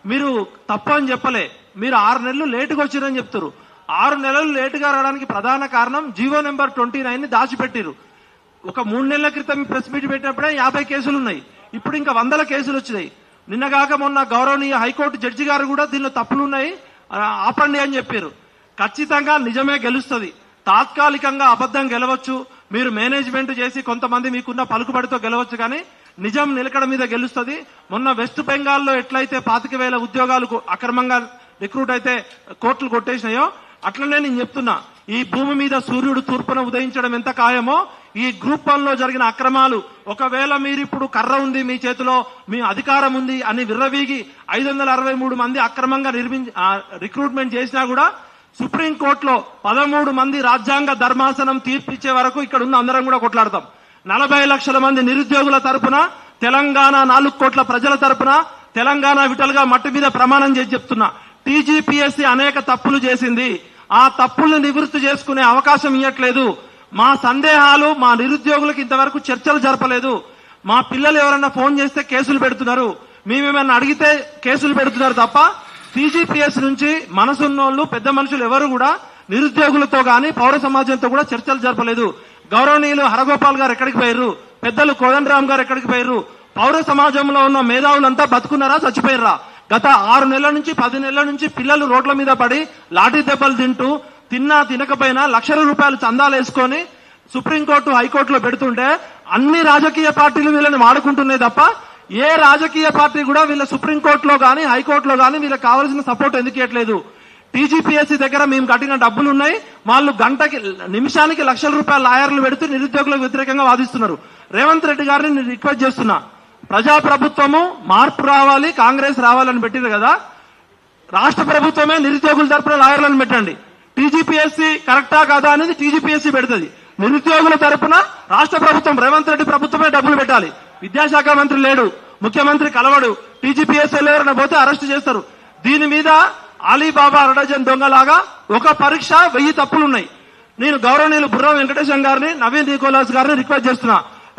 మీరు తప్పు అని చెప్పలే, మీరు 6 నెలలు లేటుగా వచ్చిరని చెప్తారు. 6 నెలలు లేటుగా రావడానికి ప్రధాన కారణం జీవో నెంబర్ 29 ని దాచిపెట్టిరు. ఒక 3 నెలల క్రితం ప్రెస్ మీట్ పెట్టినప్పుడే 50 కేసులు ఉన్నాయి, ఇప్పుడు ఇంకా 100 కేసులు వచ్చినాయి. నిన్నగాక మొన్న గౌరవనీయ హైకోర్టు జడ్జి గారు కూడా దీనిలో తప్పులున్నాయి ఆపండి అని చెప్పారు. ఖచ్చితంగా నిజమే గెలుస్తుంది. తాత్కాలికంగా అబద్ధం గెలవచ్చు, మీరు మేనేజ్మెంట్ చేసి కొంతమంది మీకున్న పలుకుబడితో గెలవచ్చు, కానీ నిజం నిలకడ మీద గెలుస్తుంది. మొన్న వెస్ట్ బెంగాల్లో ఎట్లయితే 25,000 ఉద్యోగాలు అక్రమంగా రిక్రూట్ అయితే కోర్టులు కొట్టేసినాయో అట్లనే నేను చెప్తున్నా, ఈ భూమి మీద సూర్యుడు తూర్పున ఉదయించడం ఎంత ఖాయమో ఈ గ్రూప్ 1 లో జరిగిన అక్రమాలు, ఒకవేళ మీరు ఇప్పుడు కర్ర ఉంది మీ చేతిలో, మీ అధికారం ఉంది అని విర్రవీగి 563 మంది అక్రమంగా రిక్రూట్మెంట్ చేసినా కూడా సుప్రీంకోర్టులో 13 మంది రాజ్యాంగ ధర్మాసనం తీర్పిచ్చే వరకు ఇక్కడ ఉన్న అందరం కూడా కొట్లాడతాం. 40 లక్షల మంది నిరుద్యోగుల తరపున, తెలంగాణ 4 కోట్ల ప్రజల తరపున, తెలంగాణ విటల్గా మట్టి మీద ప్రమాణం చేసి చెప్తున్నా, టీజీపీఎస్సీ అనేక తప్పులు చేసింది. ఆ తప్పుల్ని నివృత్తి చేసుకునే అవకాశం ఇవ్వట్లేదు. మా సందేహాలు, మా నిరుద్యోగులకు ఇంతవరకు చర్చలు జరపలేదు. మా పిల్లలు ఎవరన్నా ఫోన్ చేస్తే కేసులు పెడుతున్నారు, మేమేమన్నా అడిగితే కేసులు పెడుతున్నారు తప్ప టీజీపీఎస్ నుంచి మనసున్నోళ్లు పెద్ద మనుషులు ఎవరు కూడా నిరుద్యోగులతో గాని పౌర సమాజంతో కూడా చర్చలు జరపలేదు. గౌరవనీయులు హరగోపాల్ గారు ఎక్కడికి పోయారు, పెద్దలు కోదండరామ్ గారు ఎక్కడికి పోయారు, పౌర సమాజంలో ఉన్న మేధావులంతా బతుకున్నారా చచ్చిపోయారా? గత 6 నెలల నుంచి 10 నెలల నుంచి పిల్లలు రోడ్ల మీద పడి లాఠీ దెబ్బలు తింటూ, తిన్నా తినకపోయినా లక్షల రూపాయలు చందాలు వేసుకొని సుప్రీంకోర్టు హైకోర్టులో పెడుతుంటే అన్ని రాజకీయ పార్టీలు వీళ్ళని వాడుకుంటున్నాయి తప్ప ఏ రాజకీయ పార్టీ కూడా వీళ్ళ సుప్రీంకోర్టులో గానీ హైకోర్టులో గానీ వీళ్ళకి కావాల్సిన సపోర్ట్ ఎందుకు ఇవ్వట్లేదు? టీజీపీఎస్సీ దగ్గర మేము కట్టిన డబ్బులు ఉన్నాయి, వాళ్ళు నిమిషానికి లక్షల రూపాయల లాయర్లు పెడుతూ నిరుద్యోగులకు వ్యతిరేకంగా వాదిస్తున్నారు. రేవంత్ రెడ్డి గారిని నేను రిక్వెస్ట్ చేస్తున్నా, ప్రజాప్రభుత్వము మార్పు రావాలి, కాంగ్రెస్ రావాలని పెట్టింది కదా, రాష్ట్ర ప్రభుత్వమే నిరుద్యోగుల తరపున లాయర్లను పెట్టండి. టీజీపీఎస్సీ కరెక్టా కాదా అనేది టీజీపీఎస్సీ పెడుతుంది. నిరుద్యోగుల తరపున రాష్ట్ర ప్రభుత్వం, రేవంత్ రెడ్డి ప్రభుత్వమే డబ్బులు పెట్టాలి. విద్యాశాఖ మంత్రి లేడు, ముఖ్యమంత్రి కలవడు, టీజీపీఎస్సీ ఎవరైనా పోతే అరెస్ట్ చేస్తారు. దీని మీద అలీబాబా అరడజన్ దొంగలాగా ఒక పరీక్ష 1000 తప్పులున్నాయి. నేను గౌరవనీయులు బుర్రా వెంకటేశం గారిని, నవీన్ నికోలస్ గారిని రిక్వెస్ట్ చేస్తున్నా,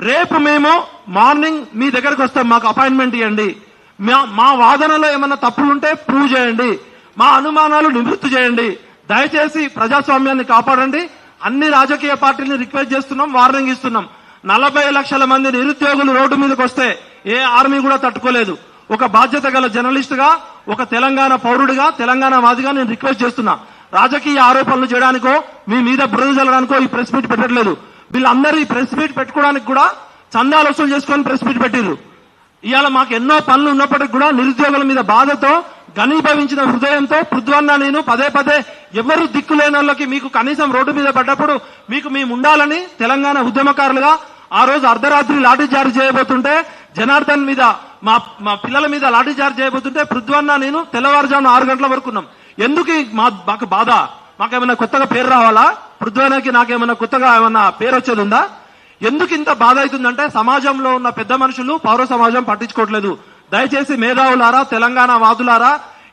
రేపు మేము మార్నింగ్ మీ దగ్గరకు వస్తాం, మాకు అపాయింట్మెంట్ ఇవ్వండి. మా వాదనలో ఏమన్నా తప్పులుంటే ప్రూవ్ చేయండి, మా అనుమానాలు నివృత్తి చేయండి. దయచేసి ప్రజాస్వామ్యాన్ని కాపాడండి. అన్ని రాజకీయ పార్టీలను రిక్వెస్ట్ చేస్తున్నాం, వార్నింగ్ ఇస్తున్నాం. 40 లక్షల మంది నిరుద్యోగులు రోడ్డు మీదకి వస్తే ఏ ఆర్మీ కూడా తట్టుకోలేదు. ఒక బాధ్యత గల జర్నలిస్ట్ గా, ఒక తెలంగాణ పౌరుడిగా, తెలంగాణ వాదిగా నేను రిక్వెస్ట్ చేస్తున్నా, రాజకీయ ఆరోపణలు చేయడానికో మీ మీద బురద చల్లడానికో ఈ ప్రెస్ మీట్ పెట్టట్లేదు. వీళ్ళందరూ ఈ ప్రెస్ మీట్ పెట్టుకోవడానికి కూడా చందాలు వసూలు చేసుకొని ప్రెస్ మీట్ పెట్టిర్రు. ఇవాళ మాకు ఎన్నో పనులు ఉన్నప్పటికీ కూడా నిరుద్యోగుల మీద బాధతో, ఘనీభవించిన హృదయంతో పృథ్వన్న నేను పదే ఎవరు దిక్కులేని వాళ్ళకి మీకు కనీసం రోడ్డు మీద పడ్డప్పుడు మీకు మేము ఉండాలని తెలంగాణ ఉద్యమకారులుగా ఆ రోజు అర్ధరాత్రి లాఠీ చార్జ్ చేయబోతుంటే, జనార్దన్ మీద మా పిల్లల మీద లాఠీ చార్జ్ చేయబోతుంటే పృథ్వన్న నేను తెల్లవారుజామున 6 గంటల వరకు ఉన్నాం. ఎందుకు మాకు బాధ? మాకేమైనా కొత్తగా పేరు రావాలా? పృథ్వన్నకి నాకేమైనా కొత్తగా ఏమన్నా పేరు వచ్చేది ఉందా? ఎందుకు ఇంత బాధ అవుతుందంటే సమాజంలో ఉన్న పెద్ద మనుషులు, పౌర సమాజం పట్టించుకోవట్లేదు. దయచేసి మేధావులారా, తెలంగాణ వాదులారా,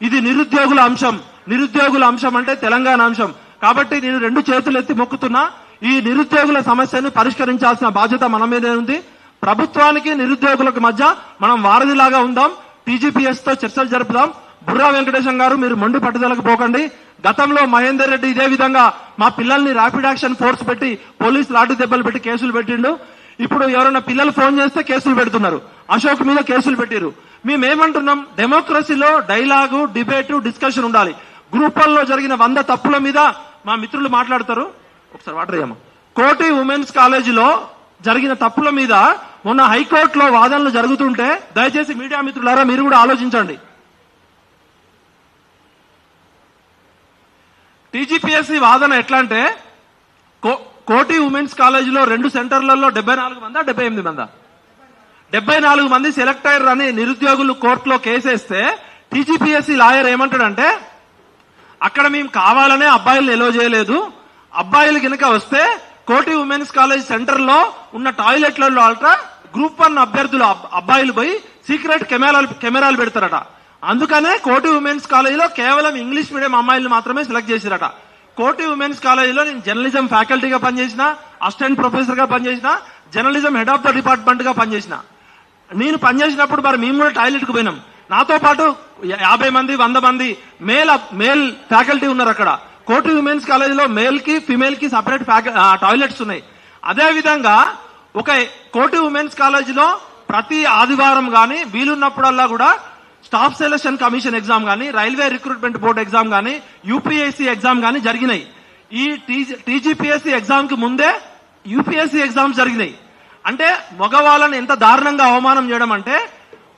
ఇది నిరుద్యోగుల అంశం. నిరుద్యోగుల అంశం అంటే తెలంగాణ అంశం. కాబట్టి నేను 2 చేతులు ఎత్తి మొక్కుతున్నా, ఈ నిరుద్యోగుల సమస్యను పరిష్కరించాల్సిన బాధ్యత మన మీదే ఉంది. ప్రభుత్వానికి నిరుద్యోగులకు మధ్య మనం వారధిలాగా ఉందాం, టీజీపీఎస్ తో చర్చలు జరుపుదాం. బుర్రా వెంకటేశం గారు మీరు మొండి పట్టుదలకు పోకండి. గతంలో మహేందర్ రెడ్డి ఇదే విధంగా మా పిల్లల్ని ర్యాపిడ్ యాక్షన్ ఫోర్స్ పెట్టి పోలీసు లాఠీ దెబ్బలు పెట్టి కేసులు పెట్టిండు. ఇప్పుడు ఎవరైనా పిల్లలు ఫోన్ చేస్తే కేసులు పెడుతున్నారు. అశోక్ మీద కేసులు పెట్టిరు. మేమేమంటున్నాం, డెమోక్రసీలో డైలాగు, డిబేటు, డిస్కషన్ ఉండాలి. గ్రూప్ 1 లో జరిగిన 100 తప్పుల మీద మా మిత్రులు మాట్లాడతారు. ఒకసారి వాటర్ అయ్యాము. కోటి ఉమెన్స్ కాలేజీలో జరిగిన తప్పుల మీద మొన్న హైకోర్టులో వాదనలు జరుగుతుంటే దయచేసి మీడియా మిత్రులారా మీరు కూడా ఆలోచించండి. టీజీపీఎస్సీ వాదన ఎట్లా అంటే, కోటి ఉమెన్స్ కాలేజీలో 2 సెంటర్లలో 74 మందా 78 మందా 74 మంది సెలెక్ట్ అయ్యారు అని నిరుద్యోగులు కోర్టులో కేసేస్తే టీజీపీఎస్సీ లాయర్ ఏమంటాడంటే, అక్కడ మేము కావాలనే అబ్బాయిలను ఎలో చేయలేదు, అబ్బాయిలు కనుక వస్తే కోటి ఉమెన్స్ కాలేజ్ సెంటర్ లో ఉన్న టాయిలెట్లలో గ్రూప్ 1 అభ్యర్థులు అబ్బాయిలు పోయి సీక్రెట్ కెమెరాలు పెడతారట. అందుకనే కోటి ఉమెన్స్ కాలేజీలో కేవలం ఇంగ్లీష్ మీడియం అమ్మాయిలు మాత్రమే సెలెక్ట్ చేశారట. కోటి ఉమెన్స్ కాలేజీలో నేను జర్నలిజం ఫ్యాకల్టీగా పనిచేసిన, అసిస్టెంట్ ప్రొఫెసర్ గా పనిచేసిన, journalism head of the department గా పనిచేసిన. నేను పనిచేసినప్పుడు మరి మేము కూడా టాయిలెట్ కు పోయినాం. నాతో పాటు 50 మంది 100 మంది మేల్ ఫ్యాకల్టీ ఉన్నారు అక్కడ. కోటి ఉమెన్స్ కాలేజీలో మేల్ కి ఫిమేల్ కి సపరేట్ టాయిలెట్స్ ఉన్నాయి. అదే విధంగా ఒక కోటి ఉమెన్స్ కాలేజీలో ప్రతి ఆదివారం గానీ వీలున్నప్పుడల్లా కూడా స్టాఫ్ సెలక్షన్ కమిషన్ ఎగ్జామ్ గానీ, రైల్వే రిక్రూట్మెంట్ బోర్డు ఎగ్జామ్ గానీ, యూపీఎస్సీ ఎగ్జామ్ గానీ జరిగినాయి. ఈ టీజీపీఎస్సీ ఎగ్జామ్ కి ముందే యూపీఎస్సీ ఎగ్జామ్స్ జరిగినాయి. అంటే మగవాళ్ళని ఎంత దారుణంగా అవమానం చేయడం అంటే,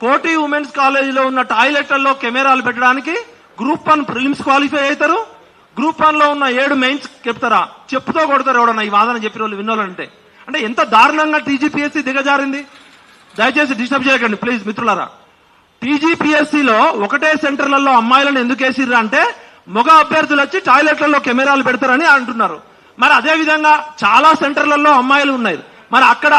కోటి ఉమెన్స్ కాలేజీలో ఉన్న టాయిలెట్లలో కెమెరాలు పెట్టడానికి గ్రూప్ 1 ప్రిలిమ్స్ క్వాలిఫై అవుతారు, గ్రూప్ 1 లో ఉన్న 7 మెయిన్స్ చెప్తారా, చెప్పుతో కొడతారు ఎవడన్నా ఈ వాదన చెప్పిన వాళ్ళు విన్నోళ్ళంటే. అంటే ఎంత దారుణంగా టీజీపీఎస్సీ దిగజారింది. దయచేసి డిస్టర్బ్ చేయకండి ప్లీజ్ మిత్రులారా. టీజీపీఎస్సీలో ఒకటే సెంటర్లలో అమ్మాయిలను ఎందుకు వేసిర్రు అంటే, మగ అభ్యర్థులు వచ్చి టాయిలెట్లలో కెమెరాలు పెడతారని అంటున్నారు. మరి అదే విధంగా చాలా సెంటర్లలో అమ్మాయిలు ఉన్నాయి, మరి అక్కడ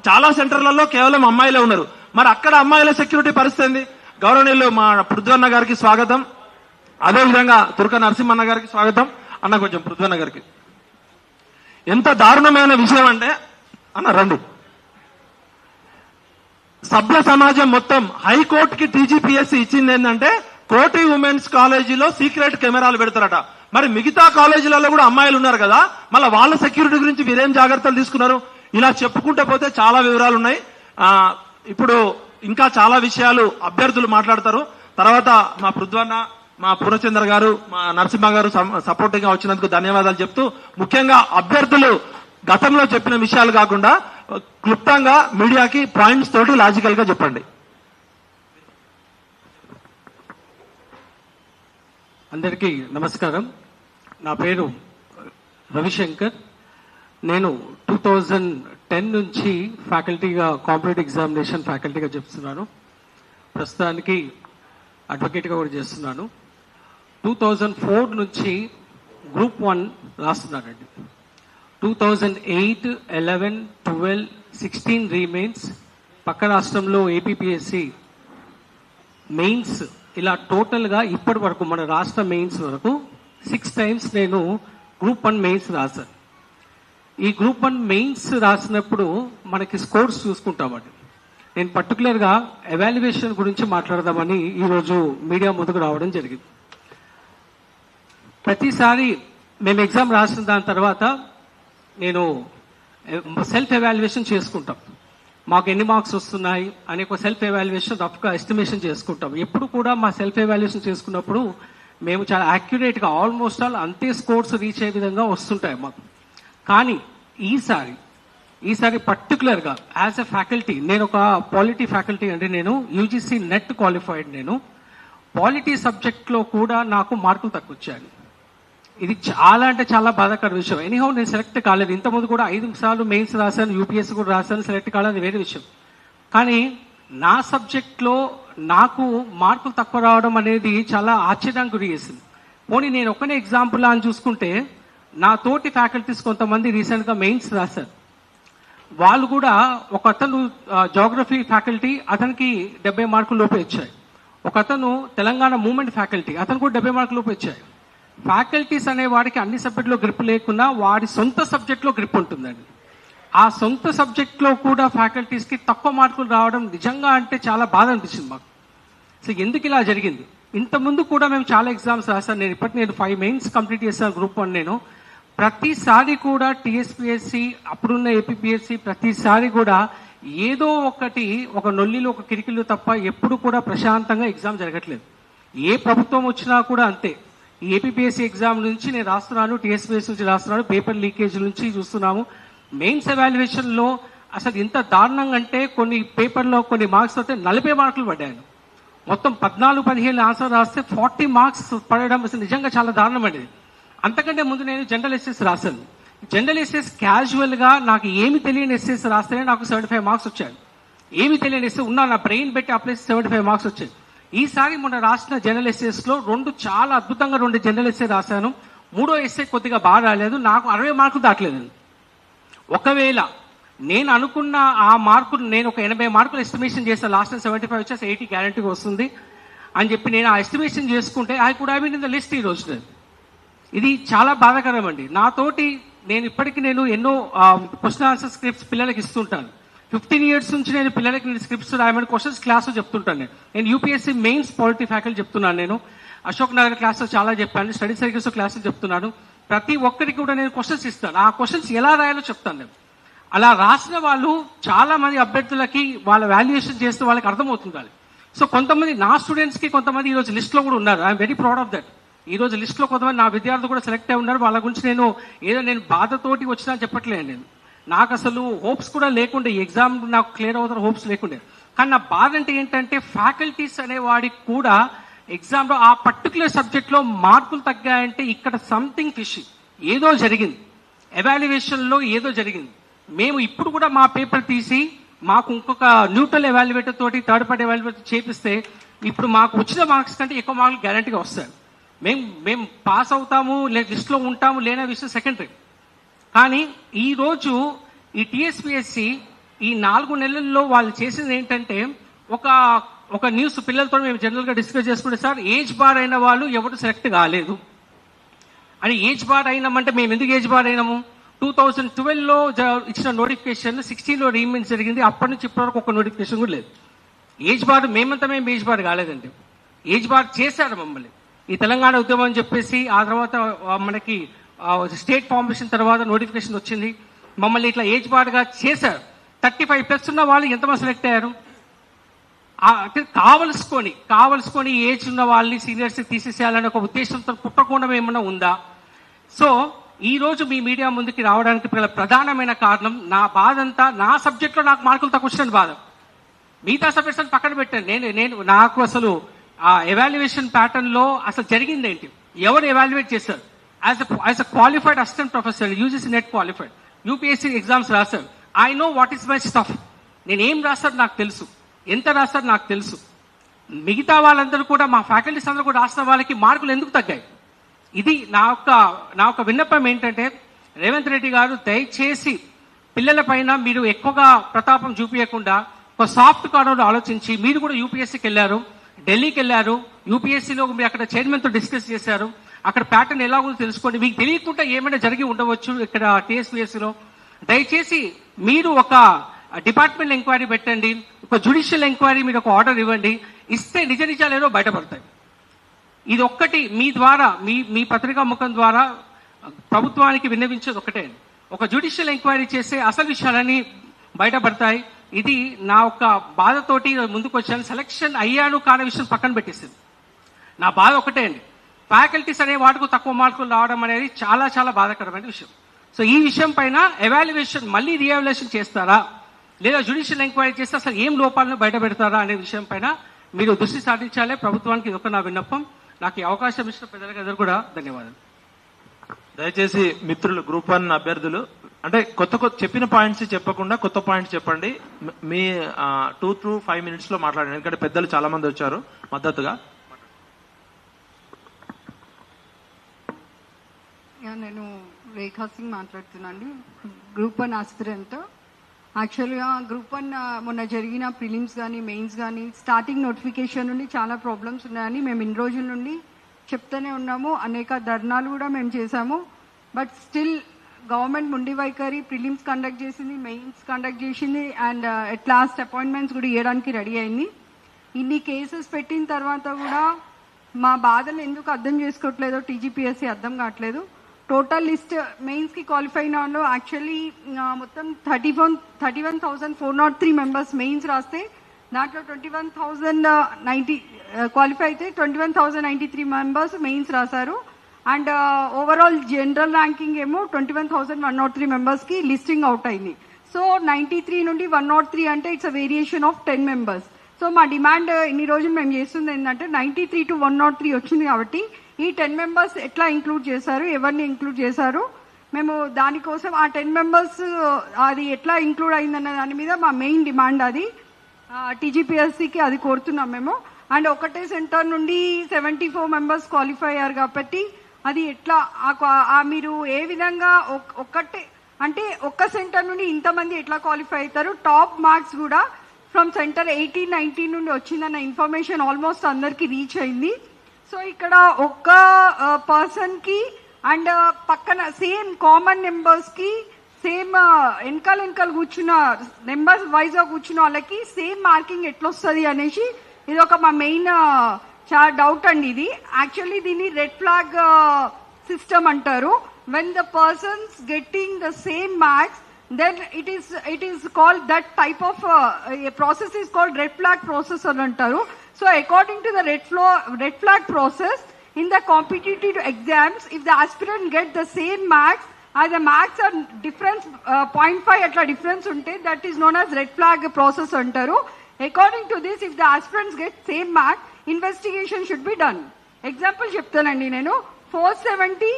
చాలా సెంటర్లలో కేవలం అమ్మాయిలే ఉన్నారు. మరి అక్కడ అమ్మాయిల సెక్యూరిటీ పరిస్థితి ఏంది? గౌరవనీయులు మా పృథ్వన్న గారికి స్వాగతం, అదేవిధంగా తుర్క నరసింహన్న గారికి స్వాగతం. అన్న కొంచెం పృథ్వన్న గారికి. ఎంత దారుణమైన విషయం అంటే, అన్న రండి, సభ్య సమాజం మొత్తం హైకోర్టుకి టీజీపీఎస్సీ ఇచ్చింది ఏంటంటే, కోటి ఉమెన్స్ కాలేజీలో సీక్రెట్ కెమెరాలు పెడతారట. మరి మిగతా కాలేజీలలో కూడా అమ్మాయిలు ఉన్నారు కదా, మళ్ళీ వాళ్ళ సెక్యూరిటీ గురించి మీరేం జాగ్రత్తలు తీసుకున్నారు? ఇలా చెప్పుకుంటే పోతే చాలా వివరాలు ఉన్నాయి. ఇప్పుడు ఇంకా చాలా విషయాలు అభ్యర్థులు మాట్లాడతారు. తర్వాత మా పృథ్వన్న, మా పూర్ణచంద్ర గారు, మా నరసింహ గారు సపోర్టింగ్ గా వచ్చినందుకు ధన్యవాదాలు చెప్తూ, ముఖ్యంగా అభ్యర్థులు గతంలో చెప్పిన విషయాలు కాకుండా క్లుప్తంగా మీడియాకి పాయింట్స్ తోటి లాజికల్ గా చెప్పండి. అందరికీ నమస్కారం. నా పేరు రవిశంకర్. నేను 2010 నుంచి ఫ్యాకల్టీగా కాంపిటేటివ్ ఎగ్జామినేషన్ ఫ్యాకల్టీగా చెప్తున్నాను. ప్రస్తుతానికి అడ్వకేట్గా కూడా చేస్తున్నాను. 2004 నుంచి గ్రూప్ 1 రాస్తున్నానండి. 2008, 11, 12, 16 రీమెయిన్స్, పక్క రాష్ట్రంలో ఏపీపీఎస్సీ మెయిన్స్, ఇలా టోటల్గా ఇప్పటి వరకు మన రాష్ట్ర మెయిన్స్ వరకు 6 times నేను గ్రూప్ 1 మెయిన్స్ రాశాను. ఈ గ్రూప్ 1 మెయిన్స్ రాసినప్పుడు మనకి స్కోర్స్ చూసుకుంటామండి. నేను పర్టికులర్గా ఎవాల్యుయేషన్ గురించి మాట్లాడదామని ఈరోజు మీడియా ముందుకు రావడం జరిగింది. ప్రతిసారి మేము ఎగ్జామ్ రాసిన దాని తర్వాత నేను సెల్ఫ్ ఎవాల్యుయేషన్ చేసుకుంటాం. మాకు ఎన్ని మార్క్స్ వస్తున్నాయి అనే ఒక సెల్ఫ్ ఎవాల్యుయేషన్ రఫ్గా ఎస్టిమేషన్ చేసుకుంటాం. ఎప్పుడు కూడా మా సెల్ఫ్ ఎవాల్యుయేషన్ చేసుకున్నప్పుడు మేము చాలా యాక్యురేట్గా ఆల్మోస్ట్ ఆల్ అంతే స్కోర్స్ రీచ్ అయ్యే విధంగా వస్తుంటాయి మాకు. కానీ ఈసారి పర్టికులర్గా యాజ్ ఎ ఫ్యాకల్టీ, నేను ఒక పాలిటీ ఫ్యాకల్టీ అండి. నేను యూజీసీ నెట్ క్వాలిఫైడ్. నేను పాలిటీ సబ్జెక్ట్లో కూడా నాకు మార్కులు తక్కువ వచ్చాయి. ఇది చాలా అంటే చాలా బాధాకర విషయం. ఎనీహౌ నేను సెలెక్ట్ కాలేదు. ఇంతకుముందు కూడా 5 సార్లు మెయిన్స్ రాశాను, యూపీఎస్సీ కూడా రాశాను, సెలెక్ట్ కాలేదు, వేరే విషయం. కానీ నా సబ్జెక్ట్లో నాకు మార్కులు తక్కువ రావడం అనేది చాలా ఆశ్చర్యానికి గురి చేసింది. పోనీ నేను ఒక్కనే ఎగ్జాంపుల్ అని చూసుకుంటే, నా తోటి ఫ్యాకల్టీస్ కొంతమంది రీసెంట్గా మెయిన్స్ రాశారు. వాళ్ళు కూడా, ఒక అతను జాగ్రఫీ ఫ్యాకల్టీ, అతనికి 70 మార్కుల లోపు వచ్చాయి. ఒక అతను తెలంగాణ మూవ్మెంట్ ఫ్యాకల్టీ, అతను కూడా 70 మార్కుల లోపు వచ్చాయి. ఫ్యాకల్టీస్ అనే వాడికి అన్ని సబ్జెక్టులో గ్రిప్ లేకున్నా వాడి సొంత సబ్జెక్ట్లో గ్రిప్ ఉంటుందండి. ఆ సొంత సబ్జెక్ట్లో కూడా ఫ్యాకల్టీస్కి తక్కువ మార్కులు రావడం నిజంగా అంటే చాలా బాధ అనిపించింది మాకు. సో ఎందుకు ఇలా జరిగింది? ఇంతకుముందు కూడా మేము చాలా ఎగ్జామ్స్ రాశాను. నేను 5 మెయిన్స్ కంప్లీట్ చేశాను గ్రూప్ 1. నేను ప్రతిసారి కూడా టీఎస్పీఎస్సీ, అప్పుడున్న ఏపీపీఎస్సీ, ప్రతిసారి కూడా ఏదో ఒకటి, ఒక నొల్లిలో ఒక కిరికిలు తప్ప ఎప్పుడు కూడా ప్రశాంతంగా ఎగ్జామ్ జరగట్లేదు. ఏ ప్రభుత్వం వచ్చినా కూడా అంతే. ఈ ఏపీపీఎస్సీ ఎగ్జామ్ నుంచి నేను రాస్తున్నాను, టీఎస్పీఎస్సీ నుంచి రాస్తున్నాను, పేపర్ లీకేజ్ నుంచి చూస్తున్నాము. మెయిన్స్ ఎవాల్యుయేషన్లో అసలు ఇంత దారుణంగా అంటే, కొన్ని పేపర్లో కొన్ని మార్క్స్ వస్తే 40 మార్కులు పడ్డాను. మొత్తం 14-15 ఆన్సర్ రాస్తే 40 మార్క్స్ పడడం అసలు నిజంగా చాలా దారుణం అండి. అంతకంటే ముందు నేను జనరల్ ఎస్ఎస్ రాశాను. జనరల్ ఎస్ఎస్ క్యాజువల్గా నాకు ఏమి తెలియని ఎస్ఎస్ రాస్తేనే నాకు 75 మార్క్స్ వచ్చాయి. ఏమి తెలియని ఎస్ఎస్ ఉన్నా నా బ్రెయిన్ పెట్టి అప్లై 75 మార్క్స్ వచ్చాయి. ఈసారి మొన్న రాసిన జనరల్ ఎస్ఎస్లో 2 చాలా అద్భుతంగా 2 జనరల్ ఎస్ఏ రాశాను. 3వ ఎస్ఏ కొద్దిగా బాగా రాలేదు, నాకు 60 మార్కులు దాటలేదు. ఒకవేళ నేను అనుకున్న ఆ మార్కులు, నేను ఒక 80 మార్కులు ఎస్టిమేషన్ చేస్తాను, లాస్ట్ 75 వచ్చేసి 80 గ్యారంటీగా వస్తుంది అని చెప్పి నేను ఆ ఎస్టిమేషన్ చేసుకుంటే I could have been in the list ఈ రోజు. ఇది చాలా బాధాకరం అండి. నాతోటి నేను ఇప్పటికీ ఎన్నో క్వశ్చన్ ఆన్సర్ స్క్రిప్ట్స్ పిల్లలకి ఇస్తుంటాను. 15 years నుంచి నేను పిల్లలకి నేను స్క్రిప్ట్స్ రాయమని క్వశ్చన్స్ క్లాస్ చెప్తుంటాను. నేను యూపీఎస్సీ మెయిన్స్ పాలిటీ ఫ్యాకల్టీ చెప్తున్నాను. నేను అశోక్ నగర్ క్లాస్లో చాలా చెప్పాను, స్టడీ సర్కిల్స్ క్లాసులు చెప్తున్నాను. ప్రతి ఒక్కరికి కూడా నేను క్వశ్చన్స్ ఇస్తాను. ఆ క్వశ్చన్స్ ఎలా రాయాలో చెప్తాను నేను. అలా రాసిన వాళ్ళు చాలా మంది అభ్యర్థులకి వాళ్ళ వాల్యుయేషన్ చేస్తే వాళ్ళకి అర్థమవుతుంది. సో కొంతమంది నా స్టూడెంట్స్ కి కొంతమంది ఈ రోజు లిస్ట్ లో కూడా ఉన్నారు. I'm very proud of that. ఈ రోజు లిస్ట్ లో కొంతమంది నా విద్యార్థులు కూడా సెలెక్ట్ అయి ఉన్నారు. వాళ్ళ గురించి నేను బాధతోటి వచ్చినా చెప్పట్లేదు. నేను నాకు అసలు హోప్స్ కూడా లేకుండే, ఈ ఎగ్జామ్ నాకు క్లియర్ అవుతారు హోప్స్ లేకుండే. కానీ నా బాధ అంటే ఏంటంటే ఫ్యాకల్టీస్ అనే వాడికి కూడా ఎగ్జామ్ లో ఆ పర్టికులర్ సబ్జెక్ట్ లో మార్కులు తగ్గాయంటే ఇక్కడ సంథింగ్ ఫిష్, ఏదో జరిగింది, ఎవాల్యుయేషన్ లో ఏదో జరిగింది. మేము ఇప్పుడు కూడా మా పేపర్ తీసి మాకు ఇంకొక న్యూట్రల్ ఎవాల్యుయేటర్ తోటి థర్డ్ పార్టీ ఎవాల్యుయేటర్ చేపిస్తే ఇప్పుడు మాకు వచ్చిన మార్క్స్ కంటే ఎక్కువ మార్కులు గ్యారంటీగా వస్తాయి. మేము పాస్ అవుతాము, లిస్ట్లో ఉంటాము లేనే విషయం సెకండరీ. కానీ ఈరోజు ఈ టీఎస్పీఎస్సీ ఈ 4 నెలల్లో వాళ్ళు చేసింది ఏంటంటే ఒక న్యూస్ పిల్లలతో మేము జనరల్గా డిస్కస్ చేసుకుంటే, సార్ ఏజ్ బార్ అయిన వాళ్ళు ఎవరు సెలెక్ట్ కాలేదు అని. ఏజ్ బార్ అయినామంటే మేము ఎందుకు ఏజ్ బార్ అయినాము? 2012లో ఇచ్చిన నోటిఫికేషన్ 16లో రీమెంట్ జరిగింది. అప్పటి నుంచి ఇప్పటి వరకు ఒక నోటిఫికేషన్ కూడా లేదు. ఏజ్ బార్ మేము ఏజ్ బార్ కాలేదండి. ఏజ్ బార్ చేశారు మమ్మల్ని. ఈ తెలంగాణ ఉద్యమం అని చెప్పేసి ఆ తర్వాత మనకి స్టేట్ ఫార్మేషన్ తర్వాత నోటిఫికేషన్ వచ్చింది. మమ్మల్ని ఇట్లా ఏజ్ బార్గా చేశారు. 35+ ఉన్న వాళ్ళు ఎంతమంది సెలెక్ట్ అయ్యారు? కావలసుకొని ఏజ్ ఉన్న వాళ్ళని సీనియర్స్ తీసేసేయాలనే ఒక ఉద్దేశంతో పుట్టకుండా ఏమన్నా ఉందా? సో ఈ రోజు మీ మీడియా ముందుకి రావడానికి ప్రధానమైన కారణం నా బాధ అంతా నా సబ్జెక్ట్లో నాకు మార్కులు తక్కువ వచ్చిన బాధ. మిగతా సబ్జెక్ట్స్ పక్కన పెట్టాను. నాకు అసలు ఆ ఎవాల్యుయేషన్ ప్యాటర్న్ లో అసలు జరిగింది ఏంటి, ఎవరు ఎవాల్యుయేట్ చేశారు? As a qualified assistant professor, UGC NET qualified, UPSC exams రాశారు. I know what is my stuff. నేను ఏం రాస్తాను నాకు తెలుసు, ఎంత రాస్తాడు నాకు తెలుసు. మిగతా వాళ్ళందరూ కూడా మా ఫ్యాకల్టీస్ అందరూ కూడా రాసిన వాళ్ళకి మార్కులు ఎందుకు తగ్గాయి? ఇది నా యొక్క విన్నపం ఏంటంటే, రేవంత్ రెడ్డి గారు దయచేసి పిల్లల పైన మీరు ఎక్కువగా ప్రతాపం చూపించకుండా ఒక సాఫ్ట్ కార్నర్ ఆలోచించి, మీరు కూడా యూపీఎస్సీకి వెళ్ళారు, ఢిల్లీకి వెళ్ళారు, యూపీఎస్సీలో మీరు అక్కడ చైర్మన్తో డిస్కస్ చేశారు, అక్కడ ప్యాటర్న్ ఎలా ఉందో తెలుసుకోండి. మీకు తెలియకుండా ఏమైనా జరిగి ఉండవచ్చు ఇక్కడ టీఎస్పీఎస్సీలో. దయచేసి మీరు ఒక డిపార్ట్మెంట్ ఎంక్వైరీ పెట్టండి, ఒక జ్యుడిషియల్ ఎంక్వైరీ మీరు ఒక ఆర్డర్ ఇవ్వండి. ఇస్తే నిజ నిజాలు ఏదో బయటపడతాయి. ఇది ఒక్కటి మీ ద్వారా మీ పత్రికా ముఖం ద్వారా ప్రభుత్వానికి విన్నవించేది ఒకటే, ఒక జ్యుడిషియల్ ఎంక్వైరీ చేస్తే అసలు విషయాలన్నీ బయటపడతాయి. ఇది నా ఒక బాధతోటి ముందుకు వచ్చాను. సెలక్షన్ అయ్యాను కాని విషయం పక్కన పెట్టేసింది. నా బాధ ఒకటే అండి, ఫ్యాకల్టీస్ అనే వాటికి తక్కువ మార్కులు రావడం అనేది చాలా చాలా బాధాకరమైన విషయం. సో ఈ విషయం పైన ఎవాల్యుయేషన్ మళ్ళీ రీఎవాల్యుయేషన్ చేస్తారా, లేదా జ్యుడిషియల్ ఎంక్వైరీ చేస్తే అసలు ఏం లోపాలను బయట పెడతారా అనే విషయం పైన మీరు దృష్టి సాధించాలి. ప్రభుత్వానికి ఇది ఒక నా విన్నపం. నాకు ఈ అవకాశం ఇచ్చిన పెద్దలందరూ కూడా ధన్యవాదాలు. దయచేసి మిత్రులు గ్రూప్ 1 అభ్యర్థులు అంటే కొత్త చెప్పిన పాయింట్స్ చెప్పకుండా కొత్త పాయింట్స్ చెప్పండి. మీ 2 to 5 minutes లో మాట్లాడండి, ఎందుకంటే పెద్దలు చాలా మంది వచ్చారు మద్దతుగా. నేను రేఖా సింగ్ మాట్లాడుతున్నాను, గ్రూప్ 1 ఆస్పిరెంట్. యాక్చువల్గా గ్రూప్ 1 మొన్న జరిగిన ప్రిలిమ్స్ కానీ మెయిన్స్ కానీ స్టార్టింగ్ నోటిఫికేషన్ నుండి చాలా ప్రాబ్లమ్స్ ఉన్నాయని మేము ఇన్ని రోజుల నుండి చెప్తూనే ఉన్నాము. అనేక ధర్నాలు కూడా మేము చేశాము. బట్ స్టిల్ గవర్నమెంట్ ముండి వైఖరి, ప్రిలిమ్స్ కండక్ట్ చేసింది, మెయిన్స్ కండక్ట్ చేసింది, అండ్ ఎట్ లాస్ట్ అపాయింట్మెంట్స్ కూడా ఇవ్వడానికి రెడీ అయింది. ఇన్ని కేసెస్ పెట్టిన తర్వాత కూడా మా బాధలు ఎందుకు అర్థం చేసుకోవట్లేదో టీజీపీఎస్సీ అర్థం కావట్లేదు. టోటల్ లిస్ట్ మెయిన్స్కి క్వాలిఫై అయిన వాళ్ళు యాక్చువల్లీ మొత్తం 31,403 మెంబర్స్ మెయిన్స్ రాస్తే దాంట్లో 21,090 క్వాలిఫై అయితే 21,093 మెంబర్స్ మెయిన్స్ రాశారు. అండ్ ఓవరాల్ జనరల్ ర్యాంకింగ్ ఏమో 21,103 మెంబర్స్కి లిస్టింగ్ అవుట్ అయింది. సో 93 నుండి 103 అంటే it's a variation of 10 members. So మా డిమాండ్ ఇన్ని రోజులు మేము చేస్తుంది ఏంటంటే 93 to 103 వచ్చింది కాబట్టి ఈ 10 మెంబర్స్ ఎట్లా ఇంక్లూడ్ చేశారు, ఎవరిని ఇంక్లూడ్ చేశారు, మేము దానికోసం ఆ 10 మెంబర్స్ అది ఎట్లా ఇంక్లూడ్ అయిందన్న దాని మీద మా మెయిన్ డిమాండ్. అది టీజీపీఎస్సీకి అది కోరుతున్నాం మేము. అండ్ ఒకటే సెంటర్ నుండి 74 మెంబర్స్ క్వాలిఫై అయ్యారు కాబట్టి అది ఎట్లా మీరు ఏ విధంగా ఒక్కటే అంటే ఒక్క సెంటర్ నుండి ఇంతమంది ఎట్లా క్వాలిఫై అవుతారు? టాప్ మార్క్స్ కూడా ఫ్రమ్ సెంటర్ 18-19 నుండి వచ్చిందన్న ఇన్ఫర్మేషన్ ఆల్మోస్ట్ అందరికి రీచ్ అయింది. సో ఇక్కడ ఒక్క పర్సన్ కి అండ్ పక్కన సేమ్ కామన్ నెంబర్స్ కి సేమ్ వెనకాల కూర్చున్న నెంబర్స్ వైజ్ గా కూర్చున్న వాళ్ళకి సేమ్ మార్కింగ్ ఎట్లా వస్తుంది అనేసి ఇది ఒక మా మెయిన్ చాలా డౌట్ అండి. ఇది యాక్చువల్లీ దీన్ని రెడ్ ఫ్లాగ్ సిస్టమ్ అంటారు. When the persons getting the same marks then it is called that type of a process is called red flag process అని అంటారు. So according to the red flag process in the competitive exams, if the aspirant get the same marks as the marks are difference 0.5 atla difference unte, that is known as red flag process antaru. According to this, if the aspirants get same mark, investigation should be done. Example చెప్తానండి నేను. 470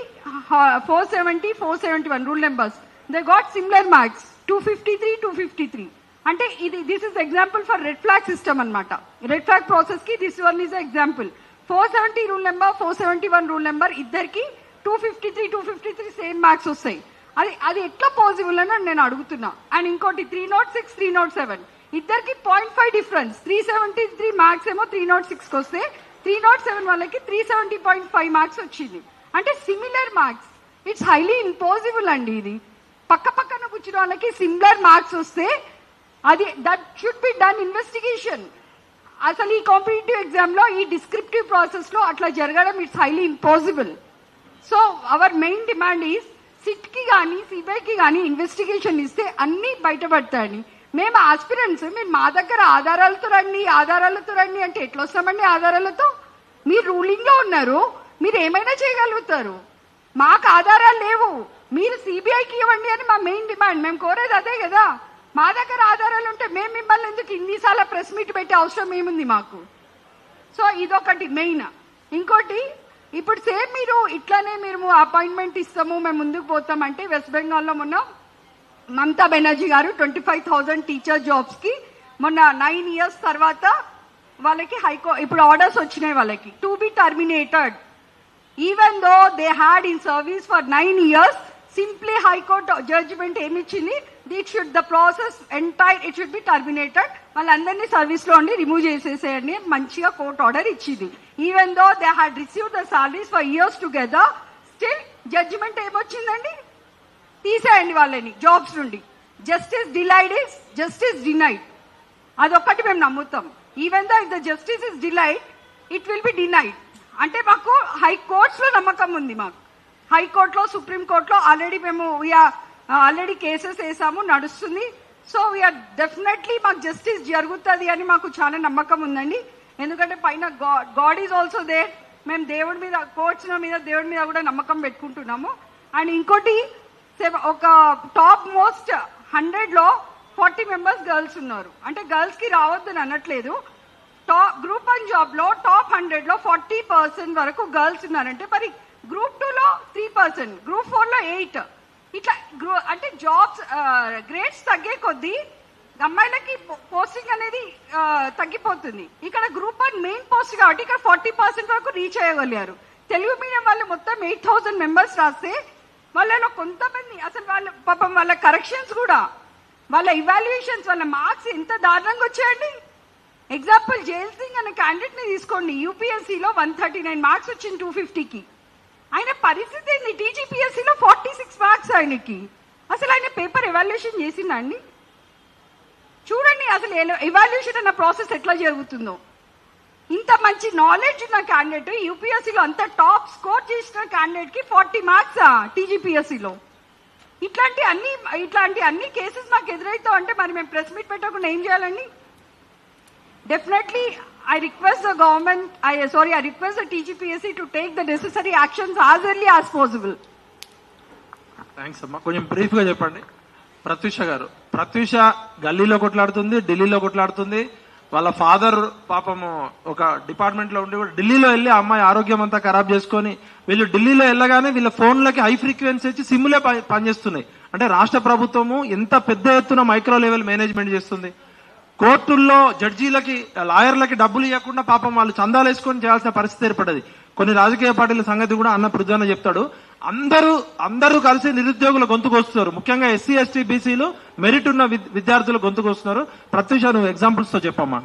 471 rule numbers, they got similar marks 253 253 అంటే ఇది this is example for red flag system అన్నమాట. Red flag process కి this one is example. 470 rule number 471 rule number ఇద్దరికి 253 same marks వస్తాయి. అది ఎట్లా పాసిబుల్ అని నేను అడుగుతున్నా. అండ్ ఇంకోటి 306 307 ఇద్దరికి 0.5 డిఫరెన్స్. 373 మార్క్స్ ఏమో 306 కి వస్తే 307 వాళ్ళకి 370.5 మార్క్స్ వచ్చింది. అంటే similar marks. It's highly impossible అండి. ఇది పక్కన కూర్చున్న వాళ్ళకి సిమిలర్ మార్క్స్ వస్తే అది that should be done investigation. అసలు ఈ కాంపిటేటివ్ ఎగ్జామ్ లో ఈ డిస్క్రిప్టివ్ ప్రాసెస్ లో అట్లా జరగడం it's highly impossible. So our main demand is SIT కి కానీ సిబిఐకి కానీ ఇన్వెస్టిగేషన్ ఇస్తే అన్ని బయటపడతాయని. మేము ఆస్పిరెంట్స్ మీరు మా దగ్గర ఆధారాలతో రండి అంటే ఎట్లా వస్తామండి ఆధారాలతో? మీరు రూలింగ్ లో ఉన్నారు, మీరు ఏమైనా చేయగలుగుతారు. మాకు ఆధారాలు లేవు, మీరు సిబిఐకి ఇవ్వండి అని మా మెయిన్ డిమాండ్. మేము కోరేది అదే కదా. మా దగ్గర ఆధారాలు ఉంటే మేము మిమ్మల్ని ఎందుకు ఇన్నిసార్లు ప్రెస్ మీట్ పెట్టే అవసరం ఏముంది మాకు? సో ఇదొకటి మెయిన్. ఇంకోటి ఇప్పుడు సేమ్ మీరు ఇట్లానే మీరు అపాయింట్మెంట్ ఇస్తాము మేము ముందుకు పోతామంటే వెస్ట్ బెంగాల్లో మొన్న మమతా బెనర్జీ గారు 25,000 టీచర్ జాబ్స్ కి మొన్న 9 years తర్వాత వాళ్ళకి ఇప్పుడు ఆర్డర్స్ వచ్చినాయి వాళ్ళకి to be terminated. Even though they had in service for 9 years, simply high court judgement ఏమిచ్చింది? The process entire it should be terminated. వాళ్ళందరినీ సర్వీస్ లో ఉండి రిమూవ్ చేసేసేయండి మంచిగా కోర్టు ఆర్డర్ ఇచ్చింది. Even though they had receive the salaries for years together, still judgement ఏమొచ్చిందండి? తీసేయండి వాళ్ళని జాబ్స్ నుండి. Justice delayed is justice denied. అదొక్కటి మేము నమ్ముతాం. Even though if the justice is delayed it will be denied. అంటే మాకు హైకోర్ట్స్ లో నమ్మకం ఉంది. మాకు హైకోర్టులో సుప్రీంకోర్టులో ఆల్రెడీ మేము ఆల్రెడీ కేసెస్ వేసాము, నడుస్తుంది. సో వీఆర్ డెఫినెట్లీ మాకు జస్టిస్ జరుగుతుంది అని మాకు చాలా నమ్మకం ఉందండి. ఎందుకంటే పైన గాడ్ ఈజ్ ఆల్సో దేర్. మేము దేవుడి మీద కోర్ట్స్ మీద దేవుడి మీద కూడా నమ్మకం పెట్టుకుంటున్నాము. అండ్ ఇంకోటి ఒక టాప్ మోస్ట్ 100లో 40 members గర్ల్స్ ఉన్నారు. అంటే గర్ల్స్ కి రావద్దని అనట్లేదు. గ్రూప్ 1 జాబ్ లో టాప్ 100లో 40% వరకు గర్ల్స్ ఉన్నారంటే మరి గ్రూప్ 2లో 3%, గ్రూప్ 4లో 8. ఇట్లా అంటే జాబ్స్ గ్రేడ్స్ తగ్గే కొద్దీ అమ్మాయిలకి పోస్టింగ్ అనేది తగ్గిపోతుంది. ఇక్కడ గ్రూప్ 1 మెయిన్ పోస్ట్ కాబట్టి ఇక్కడ 40% వరకు రీచ్ అయ్యగలిగారు. తెలుగు మీడియం వాళ్ళు మొత్తం 8,000 members రాస్తే వాళ్ళలో కొంతమంది అసలు వాళ్ళ పాపం వాళ్ళ కరెక్షన్స్ కూడా వాళ్ళ ఇవాల్యుయేషన్స్ వాళ్ళ మార్క్స్ ఎంత దారుణంగా వచ్చాయండి. ఎగ్జాంపుల్ జైల్ సింగ్ అనే క్యాండిడేట్ ని తీసుకోండి. యూపీఎస్సీలో 139 మార్క్స్ వచ్చింది 250కి. ఆయన పరిస్థితి ఏంది? టీజీపీఎస్సీలో 46 మార్క్స్ ఆయనకి. అసలు ఆయన పేపర్ ఎవాల్యుయేషన్ చేసిందా అండి? చూడండి అసలు ఎవాల్యుయేషన్ అన్న ప్రాసెస్ ఎట్లా జరుగుతుందో. ఇంత మంచి నాలెడ్జ్ ఉన్న క్యాండిడేట్ యూపీఎస్సీలో అంత టాప్ స్కోర్ చేసిన క్యాండిడేట్ కి 40 మార్క్స్ టీజీపీఎస్సీలో. ఇట్లాంటి అన్ని కేసెస్ మాకు ఎదురైతే అంటే మరి మేము ప్రెస్ మీట్ పెట్టకుండా ఏం చేయాలండి? Definitely, I request the government, I request the TGPSC to take the necessary actions as early as possible. Thanks అమ్మా. కొంచెం బ్రీఫ్ గా చెప్పండి. ప్రత్యూష గారు, ప్రత్యూష గల్లీలో కొట్లాడుతుంది, ఢిల్లీలో కొట్లాడుతుంది. వాళ్ళ ఫాదర్ పాపము ఒక డిపార్ట్మెంట్ లో ఉండి కూడా ఢిల్లీలో వెళ్ళి అమ్మాయి ఆరోగ్యం అంతా ఖరాబ్ చేసుకొని వీళ్ళు ఢిల్లీలో వెళ్ళగానే వీళ్ళ ఫోన్లకి హై ఫ్రీక్వెన్సీ వచ్చి సిమ్లే పనిచేస్తున్నాయి. అంటే రాష్ట్ర ప్రభుత్వము ఎంత పెద్ద ఎత్తున మైక్రో లెవెల్ మేనేజ్మెంట్ చేస్తుంది. కోర్టుల్లో జడ్జీలకి లాయర్లకి డబ్బులు ఇవ్వకుండా పాపం వాళ్ళు చందాలు వేసుకొని చేయాల్సిన పరిస్థితి ఏర్పడ్డది. కొన్ని రాజకీయ పార్టీల సంగతి కూడా అన్న పృథ్వన్న చెప్తాడు. అందరూ కలిసి నిరుద్యోగుల గొంతుకు వస్తున్నారు. ముఖ్యంగా ఎస్సీ ఎస్టీ బీసీలు మెరిట్ ఉన్న విద్యార్థులు గొంతుకు వస్తున్నారు. ప్రత్యూష నువ్వు ఎగ్జాంపుల్స్ తో చెప్పమ్మా.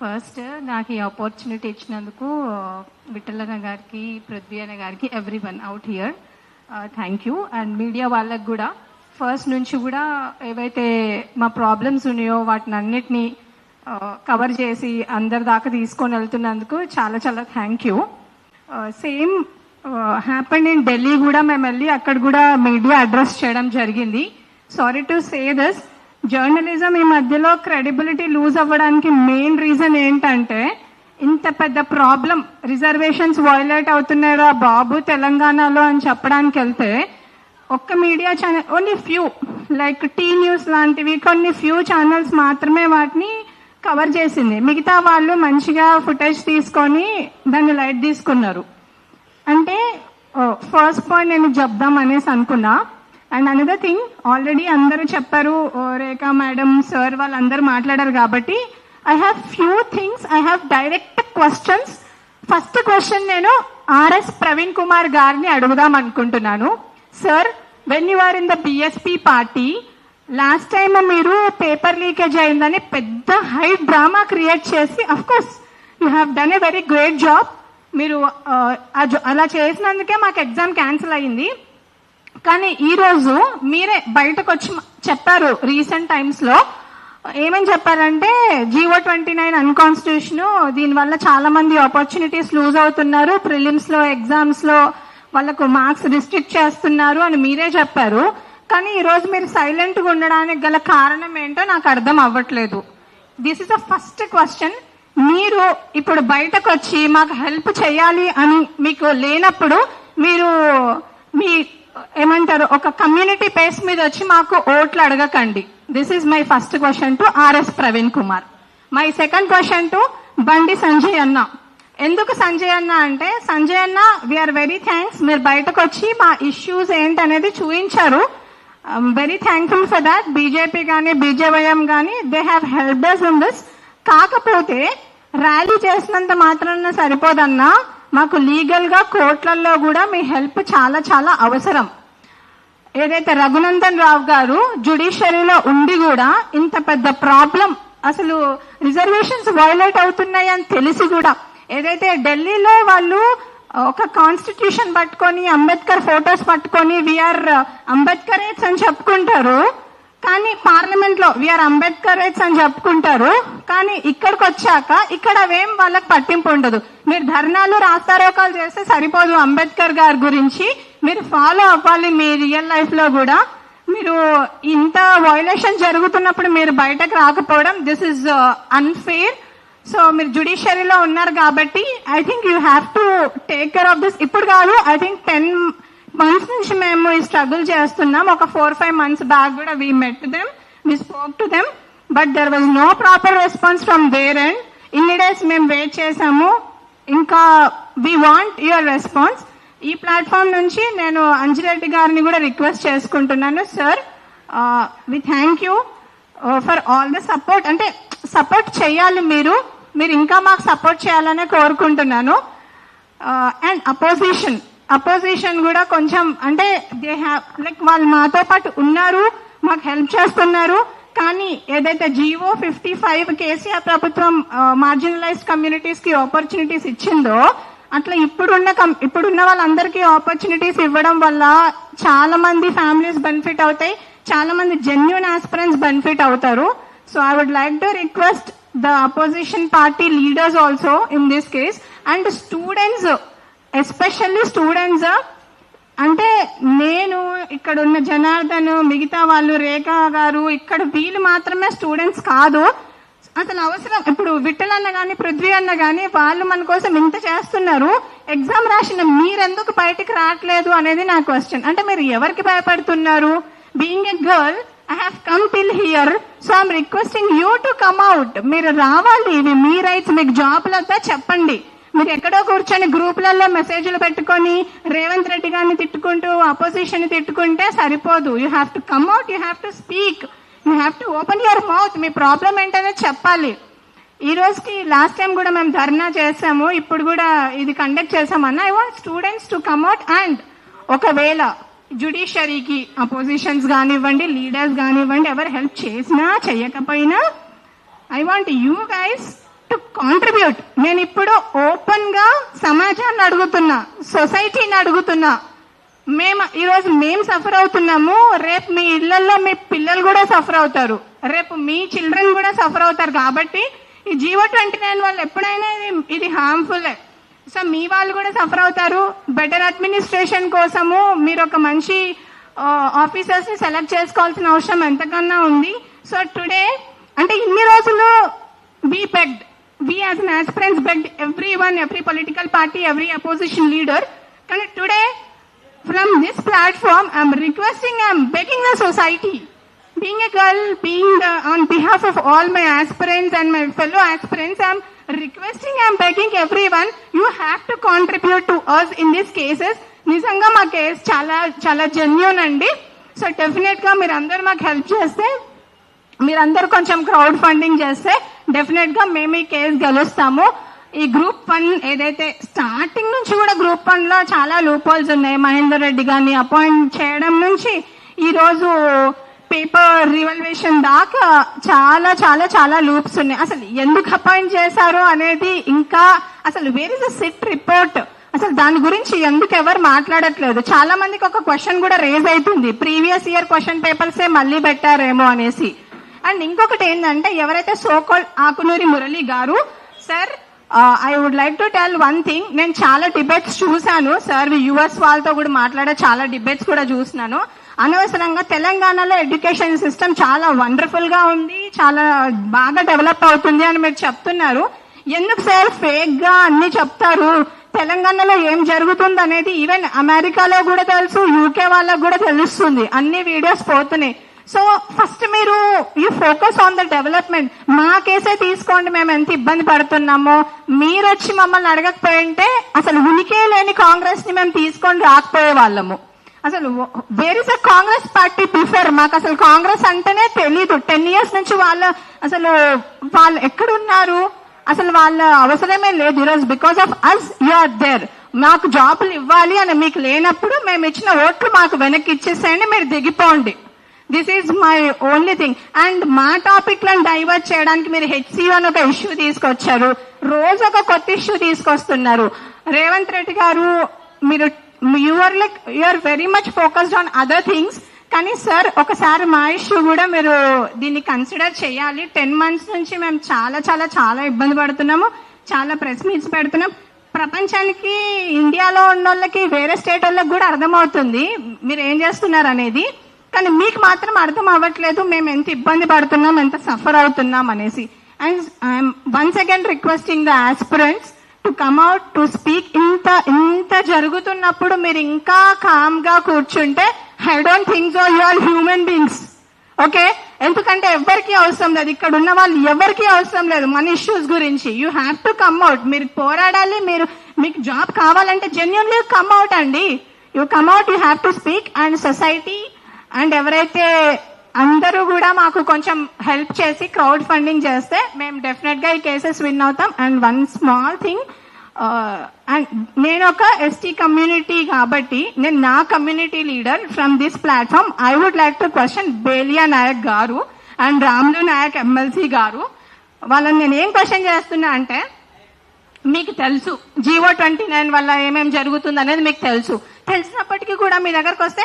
ఫస్ట్ నాకు ఈ ఆపర్చునిటీ ఇచ్చినందుకు విఠలన్న గారికి, పృథ్వీ అన్న గారికి, every one out here thank you. And media వాళ్ళకు కూడా ఫస్ట్ నుంచి కూడా ఏవైతే మా ప్రాబ్లమ్స్ ఉన్నాయో వాటిని అన్నిటినీ కవర్ చేసి అందరి దాకా తీసుకొని వెళ్తున్నందుకు చాలా చాలా thank you. Same happen in Delhi కూడా మేము వెళ్ళి అక్కడ కూడా మీడియా అడ్రస్ చేయడం జరిగింది. Sorry to say this, journalism ఈ మధ్యలో క్రెడిబిలిటీ లూజ్ అవ్వడానికి మెయిన్ రీజన్ ఏంటంటే ఇంత పెద్ద ప్రాబ్లం, రిజర్వేషన్స్ వయోలేట్ అవుతున్నారా బాబు తెలంగాణలో అని చెప్పడానికి వెళ్తే ఒక్క media channel, only few like T news లాంటివి కొన్ని ఫ్యూ ఛానల్స్ మాత్రమే వాటిని కవర్ చేసింది. మిగతా వాళ్ళు మంచిగా ఫుటేజ్ తీసుకొని దాన్ని లైట్ తీసుకున్నారు. అంటే ఫస్ట్ పాయింట్ నేను చెప్దాం అనేసి అనుకున్నా. అండ్ అనదర్ థింగ్, ఆల్రెడీ అందరూ చెప్పారు, రేఖా మేడం, సార్ వాళ్ళందరూ మాట్లాడారు కాబట్టి I have few things, I have direct questions. First question నేను ఆర్ఎస్ ప్రవీణ్ కుమార్ గారిని అడుగుదాం అనుకుంటున్నాను. Sir, when you are in the BSP party, last time మీరు పేపర్ లీకేజ్ అయిందని పెద్ద హై డ్రామా క్రియేట్ చేసి, of course you have done a very great job. మీరు అలా చేసినందుకే మాకు ఎగ్జామ్ క్యాన్సిల్ అయ్యింది. కానీ ఈ రోజు మీరే బయటకు వచ్చి చెప్పారు రీసెంట్ టైమ్స్ లో, ఏమని చెప్పారంటే జీవో 29 అన్కాన్స్టిట్యూషన్, దీనివల్ల చాలా మంది ఆపర్చునిటీస్ లూజ్ అవుతున్నారు, ప్రిలిమ్స్ లో ఎగ్జామ్స్ లో వాళ్ళకు మార్క్స్ రిస్ట్రిక్ట్ చేస్తున్నారు అని మీరే చెప్పారు. కానీ ఈ రోజు మీరు సైలెంట్ గా ఉండడానికి గల కారణం ఏంటో నాకు అర్థం అవ్వట్లేదు. This is the first question. మీరు ఇప్పుడు బయటకు వచ్చి మాకు హెల్ప్ చేయాలి అని మీకు లేనప్పుడు మీరు మీ ఏమంటారు ఒక కమ్యూనిటీ బేస్ మీద వచ్చి మాకు ఓట్లు అడగకండి. This is my first question to RS Praveen Kumar. My second question to Bandi Sanjay అన్న. ఎందుకు సంజయ్ అన్న అంటే, సంజయ్ అన్న వీఆర్ వెరీ థ్యాంక్స్, మీరు బయటకు వచ్చి మా ఇష్యూస్ ఏంటనేది చూపించారు. Very thankful for that. BJP కానీ బీజేవైఎం కానీ they have helped us in this. కాకపోతే ర్యాలీ చేసినంత మాత్రాన సరిపోదన్నా, మాకు లీగల్ గా కోర్టులలో కూడా మీ హెల్ప్ చాలా చాలా అవసరం. ఏదైతే రఘునందన్ రావు గారు జ్యుడిషియరీలో ఉండి కూడా ఇంత పెద్ద ప్రాబ్లం, అసలు రిజర్వేషన్స్ వయోలేట్ అవుతున్నాయి అని తెలిసి కూడా, ఏదైతే ఢిల్లీలో వాళ్ళు ఒక కాన్స్టిట్యూషన్ పట్టుకొని అంబేద్కర్ ఫోటోస్ పట్టుకొని వీఆర్ అంబేద్కరేట్స్ అని చెప్పుకుంటారు, కానీ పార్లమెంట్ లో వీఆర్ అంబేద్కరేట్స్ అని చెప్పుకుంటారు, కానీ ఇక్కడికి వచ్చాక ఇక్కడ అవేం వాళ్ళకి పట్టింపు ఉండదు. మీరు ధర్నాలు రాస్తారోకాలు చేస్తే సరిపోదు, అంబేద్కర్ గారి గురించి మీరు ఫాలో అవ్వాలి మీ రియల్ లైఫ్ లో కూడా. మీరు ఇంత వయోలేషన్ జరుగుతున్నప్పుడు మీరు బయటకు రాకపోవడం, దిస్ ఇస్ అన్ఫేర్. సో మీరు జ్యుడిషియరీలో ఉన్నారు కాబట్టి I think you have to take care of this. ఇప్పుడు కాదు, ఐ థింక్ 10 months నుంచి మేము ఈ స్ట్రగుల్ చేస్తున్నాం. ఒక 4-5 months బ్యాక్ కూడా we met them, we spoke to them, but there was no proper response from their end. ఇన్ని days మేము వెయిట్ చేశాము, ఇంకా వీ వాంట్ యువర్ రెస్పాన్స్. ఈ ప్లాట్ఫామ్ నుంచి నేను అంజిరెడ్డి గారిని కూడా రిక్వెస్ట్ చేసుకుంటున్నాను. Sir, we thank you for all the support. అంటే సపోర్ట్ చేయాలి, మీరు ఇంకా మాకు సపోర్ట్ చేయాలనే కోరుకుంటున్నాను. అండ్ అపోజిషన్ కూడా కొంచెం, అంటే దే హ్యావ్ లైక్ వాళ్ళు మాతో పాటు ఉన్నారు, మాకు హెల్ప్ చేస్తున్నారు. కానీ ఏదైతే జీవో 55 కేసీఆర్ ప్రభుత్వం మార్జినలైజ్డ్ కమ్యూనిటీస్ కి ఆపర్చునిటీస్ ఇచ్చిందో, అట్లా ఇప్పుడున్న వాళ్ళందరికీ ఆపర్చునిటీస్ ఇవ్వడం వల్ల చాలా మంది ఫ్యామిలీస్ బెనిఫిట్ అవుతాయి, చాలా మంది జెన్యూన్ ఆస్పిరెంట్స్ బెనిఫిట్ అవుతారు. So I would like to request the opposition party leaders also in this case, and students, especially students. అంటే నేను ఇక్కడ ఉన్న జనార్దన్, మిగతా వాళ్ళు, రేఖా గారు, ఇక్కడ వీళ్ళు మాత్రమే స్టూడెంట్స్ కాదు. అసలు అవసరం, ఇప్పుడు విఠల్ అన్న కానీ పృథ్వీ అన్న కానీ వాళ్ళు మన కోసం ఇంత చేస్తున్నారు, ఎగ్జామ్ రాసిన మీరెందుకు బయటికి రావట్లేదు అనేది నా క్వశ్చన్. అంటే మీరు ఎవరికి భయపడుతున్నారు? Being a girl, I have come till here, so I'm requesting you to come out. మీరు రావాలి, ఇవి మీ రైట్స్. మీకు జాబ్లంతా చెప్పండి. మీరు ఎక్కడో కూర్చొని గ్రూపులలో మెసేజ్లు పెట్టుకొని రేవంత్ రెడ్డి గారిని తిట్టుకుంటూ అపోజిషన్ తిట్టుకుంటే సరిపోదు. You have to come out, you have to speak, you have to open your mouth. Me problem ఏంటనేది చెప్పాలి. ఈ రోజుకి లాస్ట్ టైం కూడా మేము ధర్నా చేసాము, ఇప్పుడు కూడా ఇది కండక్ట్ చేసామన్నా. I want students to come out. And ఒకవేళ జ్యుడిషియరీకి అపోజిషన్స్ కానివ్వండి, లీడర్స్ కానివ్వండి, ఎవరు హెల్ప్ చేసినా చేయకపోయినా, I want you guys to contribute. నేను ఇప్పుడు ఓపెన్ గా సమాజాన్ని అడుగుతున్నా, సొసైటీని అడుగుతున్నా. ఈరోజు మేము సఫర్ అవుతున్నాము, రేపు మీ ఇళ్లలో మీ పిల్లలు కూడా సఫర్ అవుతారు, రేపు మీ చిల్డ్రన్ కూడా సఫర్ అవుతారు. కాబట్టి ఈ జీవో 29 వాళ్ళు ఎప్పుడైనా ఇది హార్మ్ఫుల్. సో మీ వాళ్ళు కూడా సఫర్ అవుతారు. బెటర్ అడ్మినిస్ట్రేషన్ కోసము మీరు ఒక మంచి ఆఫీసర్స్ ని సెలెక్ట్ చేసుకోవాల్సిన అవసరం ఎంతకన్నా ఉంది. సో టుడే అంటే ఇన్ని రోజులు we as an aspirants begged everyone, every political party, every opposition leader. Can today from this platform I'm requesting, I'm begging the society, being a girl, being on behalf of all my aspirants and my fellow aspirants, I'm requesting, I'm begging everyone, you have to contribute to us in these cases. నిజంగా మా case చాలా చాలా genuine అండి. So definite గా మీరందరూ మాకు help చేస్తే, మీరందరూ కొంచెం క్రౌడ్ ఫండింగ్ చేస్తే డెఫినెట్ గా మేము ఈ కేసు గెలుస్తాము. ఈ గ్రూప్ 1 ఏదైతే స్టార్టింగ్ నుంచి కూడా గ్రూప్ 1 లో చాలా లూప్ హోల్స్ ఉన్నాయి. మహేందర్ రెడ్డి గారిని అపాయింట్ చేయడం నుంచి ఈ రోజు పేపర్ రివల్యూషన్ దాకా చాలా చాలా చాలా లూప్స్ ఉన్నాయి. అసలు ఎందుకు అపాయింట్ చేశారు అనేది, ఇంకా అసలు where is the SIT report, అసలు దాని గురించి ఎందుకు ఎవరు మాట్లాడట్లేదు. చాలా మందికి ఒక క్వశ్చన్ కూడా రేజ్ అవుతుంది, ప్రీవియస్ ఇయర్ క్వశ్చన్ పేపర్సే మళ్ళీ పెట్టారేమో అనేసి. అండ్ ఇంకొకటి ఏంటంటే, ఎవరైతే సోకాల్ ఆకునూరి మురళి గారు, sir I would like to tell one thing. నేను చాలా డిబేట్స్ చూశాను సార్, యుఎస్ వాళ్ళతో కూడా మాట్లాడే చాలా డిబేట్స్ కూడా చూసినాను. అనవసరంగా తెలంగాణలో ఎడ్యుకేషన్ సిస్టమ్ చాలా వండర్ఫుల్ గా ఉంది, చాలా బాగా డెవలప్ అవుతుంది అని మీరు చెప్తున్నారు. ఎందుకు సార్ ఫేక్ గా అన్ని చెప్తారు? తెలంగాణలో ఏం జరుగుతుంది అనేది ఈవెన్ అమెరికాలో కూడా తెలుసు, యూకే వాళ్ళకు కూడా తెలుస్తుంది, అన్ని వీడియోస్ పోతున్నాయి. సో ఫస్ట్ మీరు you focus on the development. మా కేసే తీసుకోండి, మేము ఎంత ఇబ్బంది పడుతున్నామో. మీరు వచ్చి మమ్మల్ని అడగకపోయింటే అసలు ఉనికే లేని కాంగ్రెస్ ని మేము తీసుకొని రాకపోయే వాళ్ళము. అసలు where is a Congress party before? మాకు అసలు కాంగ్రెస్ అంటేనే తెలీదు. 10 years నుంచి వాళ్ళు ఎక్కడున్నారు? అసలు వాళ్ళ అవసరమే లేదు. ఈరోజు because of us you are there. మాకు జాబులు ఇవ్వాలి అని మీకు లేనప్పుడు మేము ఇచ్చిన ఓట్లు మాకు వెనక్కి ఇచ్చేసేయండి, మీరు దిగిపోండి. This is my only thing. And మా టాపిక్ లను డైవర్ట్ చేయడానికి మీరు హెచ్సిఓ అని ఒక ఇష్యూ తీసుకొచ్చారు, రోజు ఒక కొత్త ఇష్యూ తీసుకొస్తున్నారు. రేవంత్ రెడ్డి గారు, మీరు you are very much focused on other things. కానీ సార్ ఒకసారి మా ఇష్యూ కూడా మీరు దీన్ని కన్సిడర్ చేయాలి. 10 months నుంచి మేము చాలా చాలా చాలా ఇబ్బంది పడుతున్నాము, చాలా ప్రెస్ మీట్స్ పెడుతున్నాం. ప్రపంచానికి, ఇండియాలో ఉన్న వాళ్ళకి, వేరే స్టేట్ వాళ్ళకి కూడా అర్థమవుతుంది మీరు ఏం చేస్తున్నారు అనేది. కానీ మీకు మాత్రం అర్థం అవ్వట్లేదు మేము ఎంత ఇబ్బంది పడుతున్నాం, ఎంత సఫర్ అవుతున్నాం అనేసి. And I'm once again requesting the aspirants to come out to speak. ఇంత జరుగుతున్నప్పుడు మీరు ఇంకా కామ్ గా కూర్చుంటే, I don't think so you are human beings. Okay, ఎందుకంటే ఎవరికి అవసరం లేదు, ఇక్కడ ఉన్న వాళ్ళు ఎవరికి అవసరం లేదు మన ఇష్యూస్ గురించి. You have to come out. మీరు పోరాడాలి. మీకు జాబ్ కావాలంటే జెన్యూన్లీ కమ్ అవుట్ అండి. You come out, you have to speak. And society and ఎవరైతే అందరూ కూడా మాకు కొంచెం హెల్ప్ చేసి క్రౌడ్ ఫండింగ్ చేస్తే మేము డెఫినెట్ గా ఈ కేసెస్ విన్ అవుతాం. And one small thing, and నేను ఒక ఎస్టీ కమ్యూనిటీ కాబట్టి నేను నా community leader from this platform I would like to question Beliya Nayak గారు అండ్ రాములు నాయక్ ఎమ్మెల్సీ గారు. వాళ్ళని నేను ఏం క్వశ్చన్ చేస్తున్నా అంటే, మీకు తెలుసు జీవో 29 వల్ల ఏమేమి జరుగుతుంది అనేది మీకు తెలిసినప్పటికీ కూడా మీ దగ్గరకు వస్తే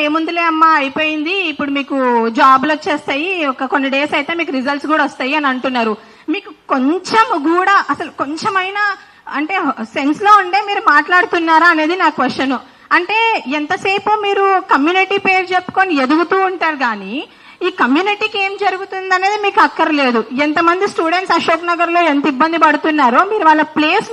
ఏముందిలే అమ్మా అయిపోయింది, ఇప్పుడు మీకు జాబ్లు వచ్చేస్తాయి, ఒక కొన్ని డేస్ అయితే మీకు రిజల్ట్స్ కూడా వస్తాయి అని అంటున్నారు. మీకు కొంచెం కూడా అసలు కొంచెమైనా అంటే సెన్స్ లో ఉండే మీరు మాట్లాడుతున్నారా అనేది నా క్వశ్చన్. అంటే ఎంతసేపు మీరు కమ్యూనిటీ పేరు చెప్పుకొని ఎదుగుతూ ఉంటారు కానీ ఈ కమ్యూనిటీకి ఏం జరుగుతుంది అనేది మీకు అక్కర్లేదు. ఎంతమంది స్టూడెంట్స్ అశోక్ నగర్ లో ఎంత ఇబ్బంది పడుతున్నారో మీరు వాళ్ళ ప్లేస్